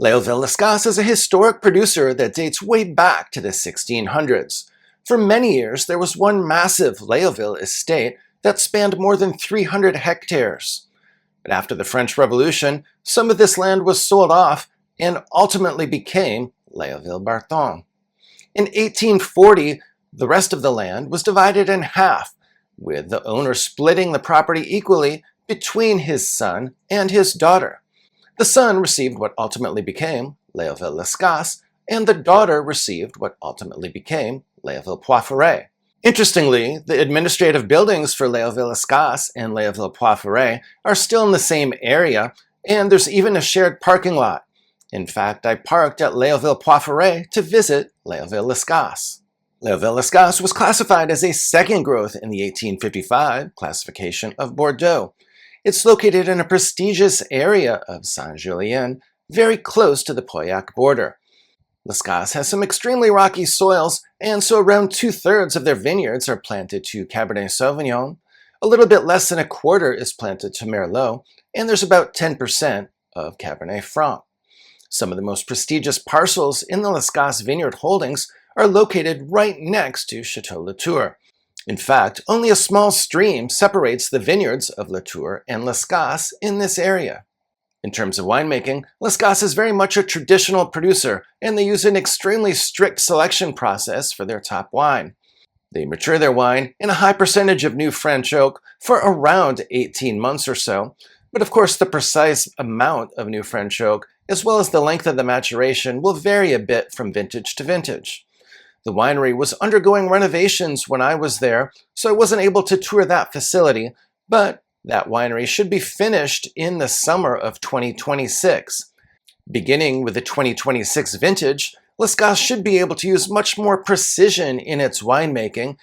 Leoville Las Cases is a historic producer that dates way back to the 1600s. For many years, there was one massive Leoville estate that spanned more than 300 hectares. But after the French Revolution, some of this land was sold off and ultimately became Leoville Barton. In 1840, the rest of the land was divided in half, with the owner splitting the property equally between his son and his daughter. The son received what ultimately became Leoville Las Cases, and the daughter received what ultimately became Leoville Poifferet. Interestingly, the administrative buildings for Leoville Las Cases and Leoville Poifferet are still in the same area, and there's even a shared parking lot. In fact, I parked at Leoville Poifferet to visit Leoville Las Cases. Leoville Las Cases was classified as a second growth in the 1855 classification of Bordeaux. It's located in a prestigious area of Saint-Julien, very close to the Pauillac border. Las Cases has some extremely rocky soils, and so around 2/3 of their vineyards are planted to Cabernet Sauvignon, a little bit less than a quarter is planted to Merlot, and there's about 10% of Cabernet Franc. Some of the most prestigious parcels in the Las Cases vineyard holdings are located right next to Chateau Latour. In fact, only a small stream separates the vineyards of Latour and Las Cases in this area. In terms of winemaking, Las Cases is very much a traditional producer, and they use an extremely strict selection process for their top wine. They mature their wine in a high percentage of new French oak for around 18 months or so, but of course the precise amount of new French oak, as well as the length of the maturation, will vary a bit from vintage to vintage. The winery was undergoing renovations when I was there, so I wasn't able to tour that facility, but that winery should be finished in the summer of 2026. Beginning with the 2026 vintage, Las Cases should be able to use much more precision in its winemaking.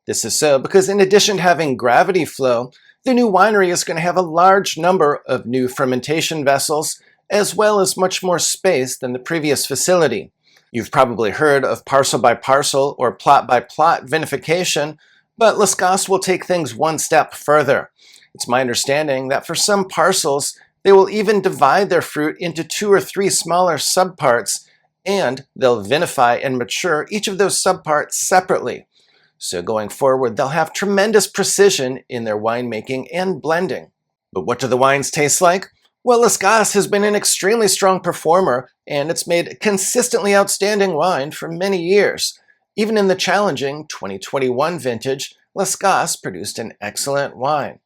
This is so because in addition to having gravity flow, the new winery is going to have a large number of new fermentation vessels, as well as much more space than the previous facility. You've probably heard of parcel by parcel or plot by plot vinification, but Las Cases will take things one step further. It's my understanding that for some parcels, they will even divide their fruit into 2 or 3 smaller subparts, and they'll vinify and mature each of those subparts separately. So going forward, they'll have tremendous precision in their winemaking and blending. But what do the wines taste like? Well, Las Cases has been an extremely strong performer, and it's made consistently outstanding wine for many years. Even in the challenging 2021 vintage, Las Cases produced an excellent wine.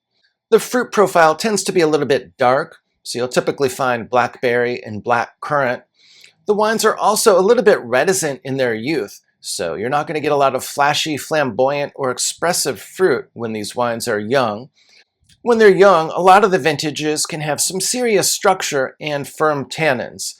The fruit profile tends to be a little bit dark, so you'll typically find blackberry and black currant. The wines are also a little bit reticent in their youth, so you're not going to get a lot of flashy, flamboyant, or expressive fruit when these wines are young. When they're young, a lot of the vintages can have some serious structure and firm tannins.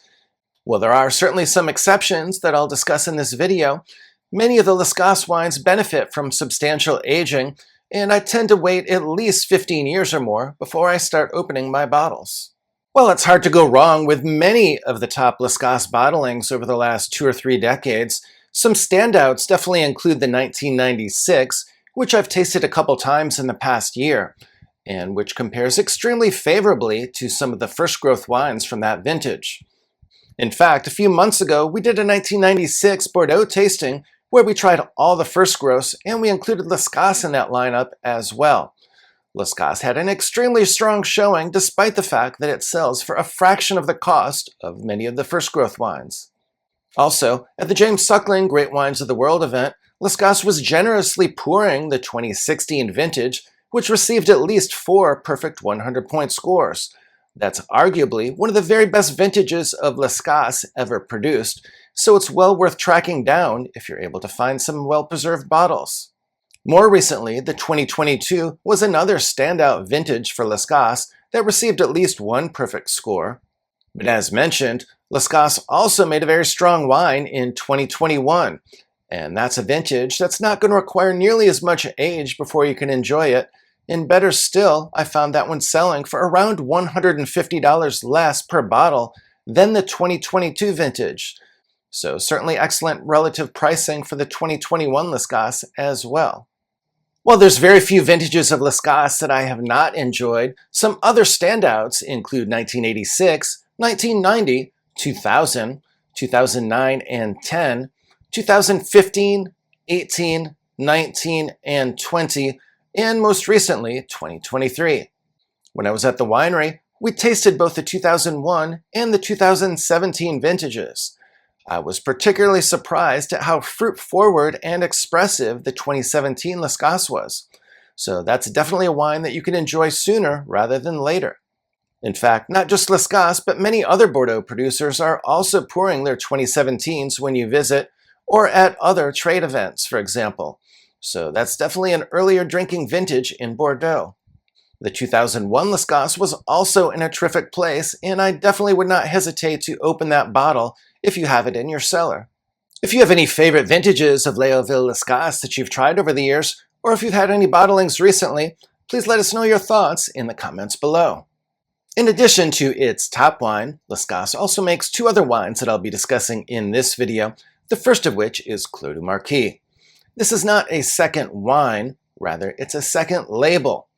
While there are certainly some exceptions that I'll discuss in this video, many of the Las Cases wines benefit from substantial aging, and I tend to wait at least 15 years or more before I start opening my bottles. Well, it's hard to go wrong with many of the top Las Cases bottlings over the last 2 or 3 decades. Some standouts definitely include the 1996, which I've tasted a couple times in the past year, and which compares extremely favorably to some of the first growth wines from that vintage. In fact, a few months ago, we did a 1996 Bordeaux tasting where we tried all the first growths, and we included Las Cases in that lineup as well. Las Cases had an extremely strong showing despite the fact that it sells for a fraction of the cost of many of the first growth wines. Also, at the James Suckling Great Wines of the World event, Las Cases was generously pouring the 2016 vintage, which received at least 4 perfect 100-point scores. That's arguably one of the very best vintages of Las Cases ever produced, so it's well worth tracking down if you're able to find some well-preserved bottles. More recently, the 2022 was another standout vintage for Las Cases that received at least 1 perfect score. But as mentioned, Las Cases also made a very strong wine in 2021, and that's a vintage that's not going to require nearly as much age before you can enjoy it. And better still, I found that one selling for around $150 less per bottle than the 2022 vintage. So certainly excellent relative pricing for the 2021 Las Cases as well. While there's very few vintages of Las Cases that I have not enjoyed, some other standouts include 1986, 1990, 2000, 2009 and 10, 2015, 18, 19, and 20, and most recently, 2023. When I was at the winery, we tasted both the 2001 and the 2017 vintages. I was particularly surprised at how fruit-forward and expressive the 2017 Las Cases was. So that's definitely a wine that you can enjoy sooner rather than later. In fact, not just Las Cases, but many other Bordeaux producers are also pouring their 2017s when you visit, or at other trade events, for example. So that's definitely an earlier drinking vintage in Bordeaux. The 2001 Las Cases was also in a terrific place, and I definitely would not hesitate to open that bottle if you have it in your cellar. If you have any favorite vintages of Leoville Las Cases that you've tried over the years, or if you've had any bottlings recently, please let us know your thoughts in the comments below. In addition to its top wine, Las Cases also makes two other wines that I'll be discussing in this video, the first of which is Clos du Marquis. This is not a second wine, rather it's a second label.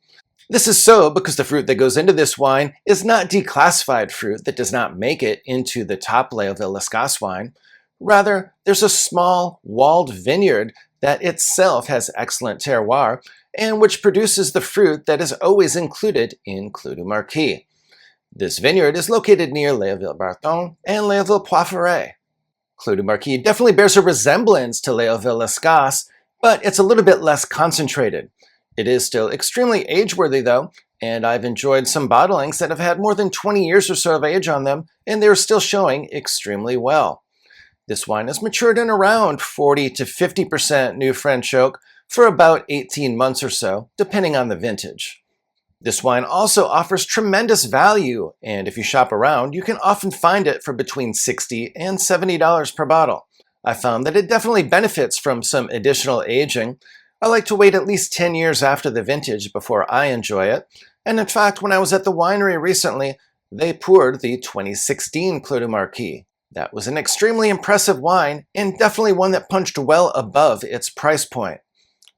This is so because the fruit that goes into this wine is not declassified fruit that does not make it into the top Leoville Las Cases wine. Rather, there's a small walled vineyard that itself has excellent terroir and which produces the fruit that is always included in Clos du Marquis. This vineyard is located near Leoville Barton and Leoville Poifferet. Clos du Marquis definitely bears a resemblance to Leoville Las Cases, but it's a little bit less concentrated. It is still extremely age-worthy though, and I've enjoyed some bottlings that have had more than 20 years or so of age on them, and they're still showing extremely well. This wine has matured in around 40 to 50% new French oak for about 18 months or so, depending on the vintage. This wine also offers tremendous value, and if you shop around, you can often find it for between $60 and $70 per bottle. I found that it definitely benefits from some additional aging. I like to wait at least 10 years after the vintage before I enjoy it, and in fact, when I was at the winery recently, they poured the 2016 Clos du Marquis. That was an extremely impressive wine, and definitely one that punched well above its price point.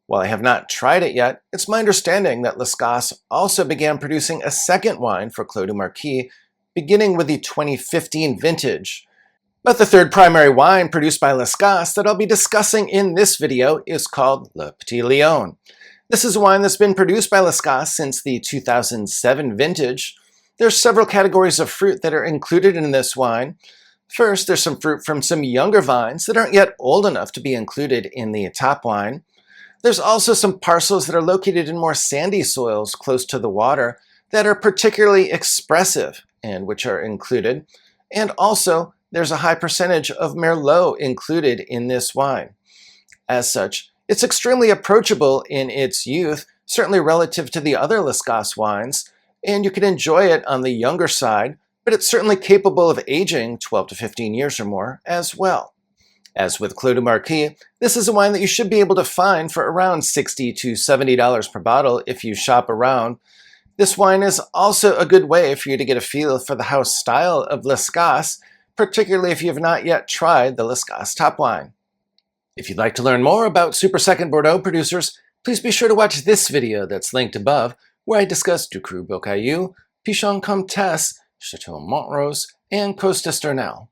While I have not tried it yet, it's my understanding that Las Cases also began producing a second wine for Clos du Marquis, beginning with the 2015 vintage. But the third primary wine produced by Las Cases that I'll be discussing in this video is called Le Petit Lion. This is a wine that's been produced by Las Cases since the 2007 vintage. There's several categories of fruit that are included in this wine. First, there's some fruit from some younger vines that aren't yet old enough to be included in the top wine. There's also some parcels that are located in more sandy soils close to the water that are particularly expressive and which are included. And also, there's a high percentage of Merlot included in this wine. As such, it's extremely approachable in its youth, certainly relative to the other Las Cases wines, and you can enjoy it on the younger side, but it's certainly capable of aging 12 to 15 years or more as well. As with Clos du Marquis, this is a wine that you should be able to find for around $60 to $70 per bottle if you shop around. This wine is also a good way for you to get a feel for the house style of Las Cases, particularly if you have not yet tried the Las Cases top wine. If you'd like to learn more about Super Second Bordeaux producers, please be sure to watch this video that's linked above, where I discuss Du Cru Beaucaillou, Pichon Comtesse, Chateau Montrose, and Côte d'Estournel.